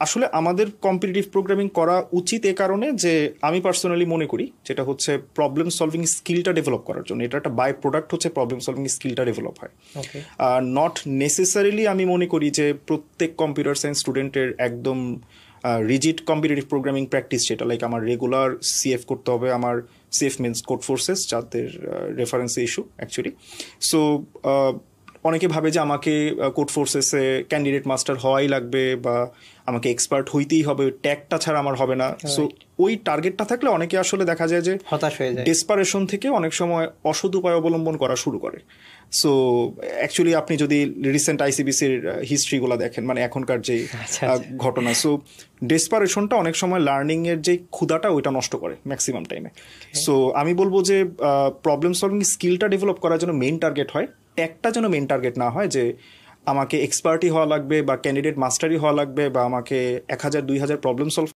আসলে আমাদের competitive programming করা উচিত এ কারণে যে আমি পার্সোনালি মনে করি যেটা হচ্ছে প্রবলেম সলভিং স্কিলটা ডেভেলপ করার জন্য, এটা একটা বাই প্রোডাক্ট হচ্ছে প্রবলেম সলভিং স্কিলটা ডেভেলপ হয়। নট নেসেসারিলি আমি মনে করি যে প্রত্যেক কম্পিউটার সায়েন্স স্টুডেন্টের একদম রিজিড কম্পিটিটিভ প্রোগ্রামিং প্র্যাকটিস, যেটা লাইক আমার রেগুলার সিএফ করতে হবে, আমার সিএফ মিনস কোড ফোর্সেস, যাদের রেফারেন্সে ইস্যু অ্যাকচুয়ালি। সো অনেকে ভাবে যে আমাকে কোড ফোর্সেসে ক্যান্ডিডেট মাস্টার হওয়াই লাগবে বা আমাকে এক্সপার্ট হইতেই হবে, ট্যাগটা ছাড়া আমার হবে না। সো ওই টার্গেটটা থাকলে অনেকে আসলে দেখা যায় যে হতাশ হয়ে যায়, ডেসপারেশন থেকে অনেক সময় অসৎ উপায় অবলম্বন করা শুরু করে। সো অ্যাকচুয়ালি আপনি যদি রিসেন্ট আইসিবিসির হিস্ট্রিগুলো দেখেন, মানে এখনকার যে ঘটনা, সো ডেসপারেশনটা অনেক সময় লার্নিংয়ের যে ক্ষুধাটা ওইটা নষ্ট করে ম্যাক্সিমাম টাইমে। সো আমি বলবো যে প্রবলেম সলভিং স্কিলটা ডেভেলপ করার জন্য মেইন টার্গেট হয়, ট্যাগটা যেন মেইন টার্গেট না হয় যে আমাকে এক্সপার্টই হওয়া লাগবে বা ক্যান্ডিডেট মাস্টারই হওয়া লাগবে বা আমাকে 1000-2000 প্রবলেম সলভ